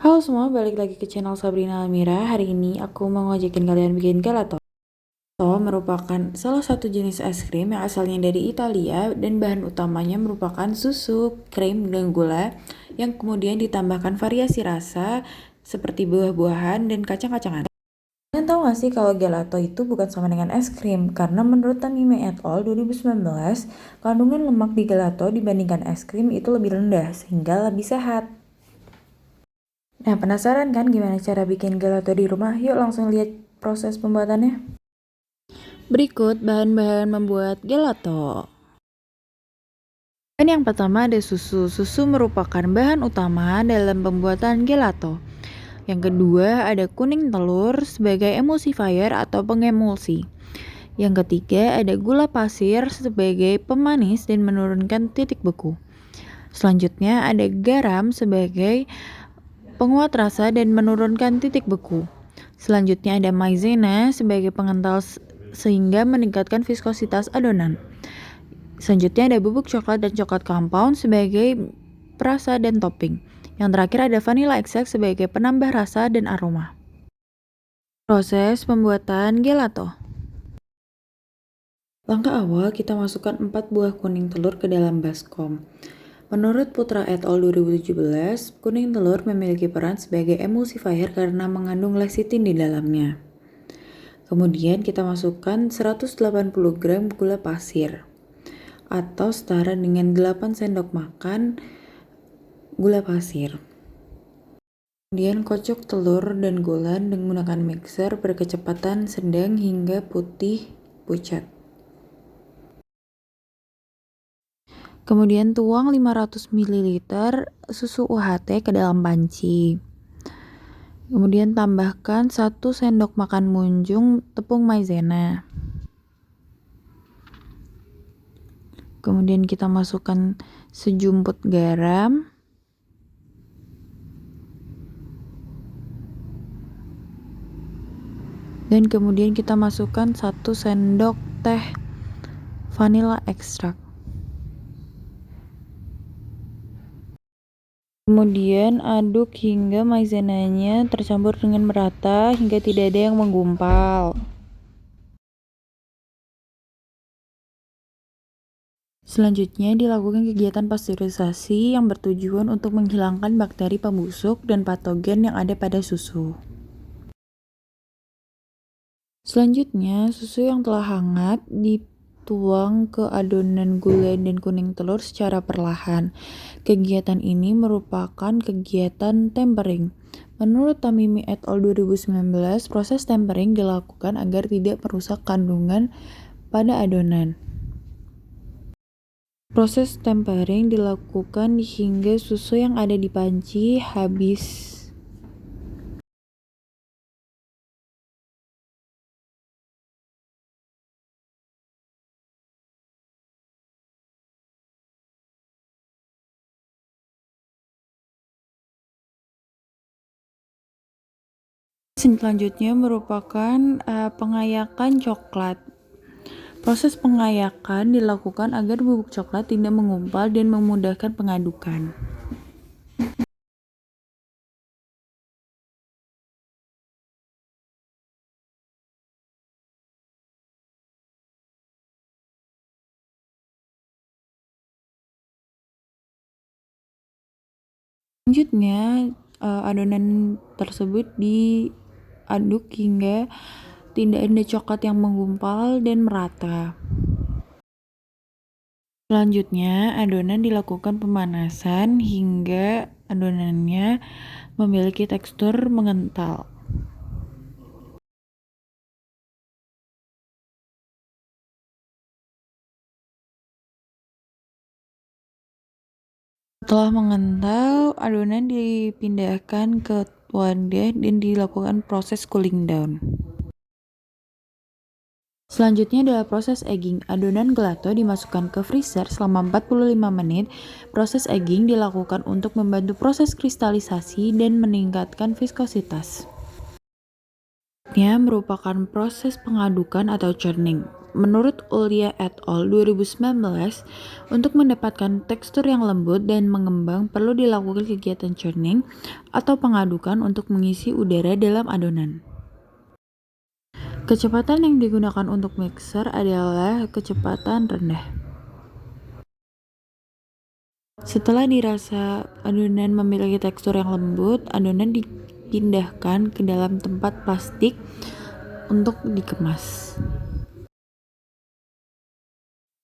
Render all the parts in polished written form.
Halo semua, balik lagi ke channel Sabrina Almira. Hari ini aku mau ngajakin kalian bikin gelato. Gelato merupakan salah satu jenis es krim yang asalnya dari Italia dan bahan utamanya merupakan susu, krim, dan gula yang kemudian ditambahkan variasi rasa seperti buah-buahan dan kacang-kacangan. Kalian tahu gak sih kalau gelato itu bukan sama dengan es krim? Karena menurut Tamimi et al. 2019, kandungan lemak di gelato dibandingkan es krim itu lebih rendah sehingga lebih sehat. Nah, penasaran kan gimana cara bikin gelato di rumah? Yuk langsung lihat proses pembuatannya. Berikut bahan-bahan membuat gelato. Dan yang pertama ada susu. Susu merupakan bahan utama dalam pembuatan gelato. Yang kedua ada kuning telur sebagai emulsifier atau pengemulsi. Yang ketiga ada gula pasir sebagai pemanis dan menurunkan titik beku. Selanjutnya ada garam sebagai penguat rasa dan menurunkan titik beku. Selanjutnya ada maizena sebagai pengental sehingga meningkatkan viskositas adonan. Selanjutnya ada bubuk coklat dan coklat compound sebagai perasa dan topping. Yang terakhir ada vanilla extract sebagai penambah rasa dan aroma. Proses pembuatan gelato. Langkah awal kita masukkan 4 buah kuning telur ke dalam baskom. Menurut Putra et al. 2017, kuning telur memiliki peran sebagai emulsifier karena mengandung lecithin di dalamnya. Kemudian kita masukkan 180 gram gula pasir atau setara dengan 8 sendok makan gula pasir. Kemudian kocok telur dan gula dengan menggunakan mixer berkecepatan sedang hingga putih pucat. Kemudian tuang 500 ml susu UHT ke dalam panci. Kemudian tambahkan 1 sendok makan munjung tepung maizena. Kemudian kita masukkan sejumput garam. Dan kemudian kita masukkan 1 sendok teh vanilla extract. Kemudian aduk hingga maizenanya tercampur dengan merata hingga tidak ada yang menggumpal. Selanjutnya dilakukan kegiatan pasteurisasi yang bertujuan untuk menghilangkan bakteri pembusuk dan patogen yang ada pada susu. Selanjutnya, susu yang telah hangat dituang ke adonan gula dan kuning telur secara perlahan. Kegiatan ini merupakan kegiatan tempering. Menurut Tamimi et al. 2019, proses tempering dilakukan agar tidak merusak kandungan pada adonan. Proses tempering dilakukan hingga susu yang ada di panci habis. Selanjutnya merupakan pengayakan coklat. Proses pengayakan dilakukan agar bubuk coklat tidak mengumpal dan memudahkan pengadukan. Selanjutnya, adonan tersebut diaduk hingga tidak ada coklat yang menggumpal dan merata. Selanjutnya, adonan dilakukan pemanasan hingga adonannya memiliki tekstur mengental. Setelah mengental, adonan dipindahkan ke wadah dan dilakukan proses cooling down. Selanjutnya adalah proses egging. Adonan gelato dimasukkan ke freezer selama 45 menit. Proses egging dilakukan untuk membantu proses kristalisasi dan meningkatkan viskositas. Ini merupakan proses pengadukan atau churning. Menurut Ulya et al. 2019, untuk mendapatkan tekstur yang lembut dan mengembang perlu dilakukan kegiatan churning atau pengadukan untuk mengisi udara dalam adonan. Kecepatan yang digunakan untuk mixer adalah kecepatan rendah. Setelah dirasa adonan memiliki tekstur yang lembut, adonan dipindahkan ke dalam tempat plastik untuk dikemas.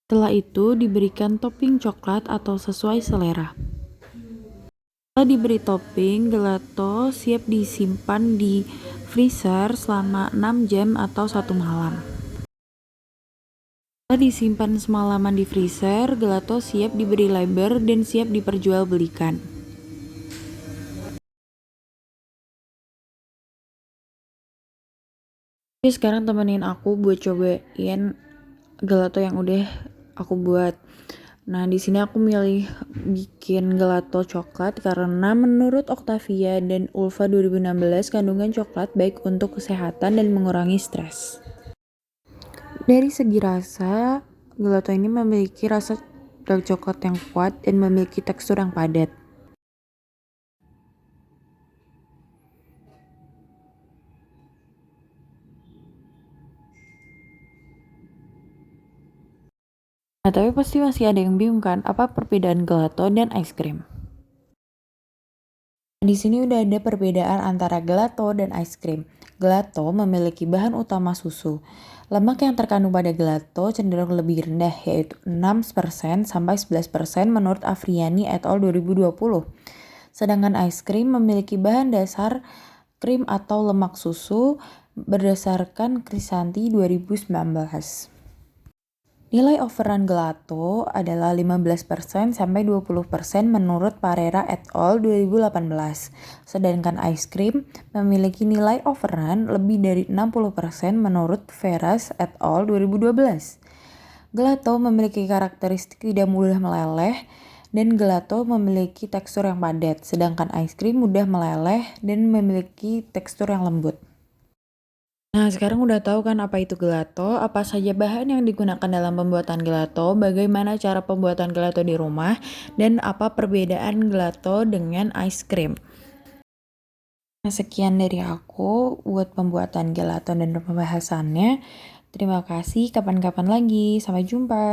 Setelah itu diberikan topping coklat atau sesuai selera. Setelah diberi topping, gelato siap disimpan di freezer selama 6 jam atau 1 malam. Setelah disimpan semalaman di freezer, gelato siap diberi label dan siap diperjualbelikan. Jadi sekarang temenin aku buat cobain gelato yang udah aku buat. Nah, di sini aku milih bikin gelato coklat karena menurut Octavia dan Ulfa 2016 kandungan coklat baik untuk kesehatan dan mengurangi stres. Dari segi rasa, gelato ini memiliki rasa dark coklat yang kuat dan memiliki tekstur yang padat. Nah, tapi pasti masih ada yang bingung kan, apa perbedaan gelato dan es krim? Di sini udah ada perbedaan antara gelato dan es krim. Gelato memiliki bahan utama susu. Lemak yang terkandung pada gelato cenderung lebih rendah, yaitu 6% sampai 11% menurut Afriani et al. 2020. Sedangkan es krim memiliki bahan dasar krim atau lemak susu berdasarkan Krisanti 2019. Nilai overrun gelato adalah 15% sampai 20% menurut Parera et al. 2018. Sedangkan ice cream memiliki nilai overrun lebih dari 60% menurut Veras et al. 2012. Gelato memiliki karakteristik tidak mudah meleleh dan gelato memiliki tekstur yang padat, sedangkan ice cream mudah meleleh dan memiliki tekstur yang lembut. Nah, sekarang udah tahu kan apa itu gelato, apa saja bahan yang digunakan dalam pembuatan gelato, bagaimana cara pembuatan gelato di rumah, dan apa perbedaan gelato dengan ice cream. Nah, sekian dari aku buat pembuatan gelato dan pembahasannya. Terima kasih, kapan-kapan lagi. Sampai jumpa.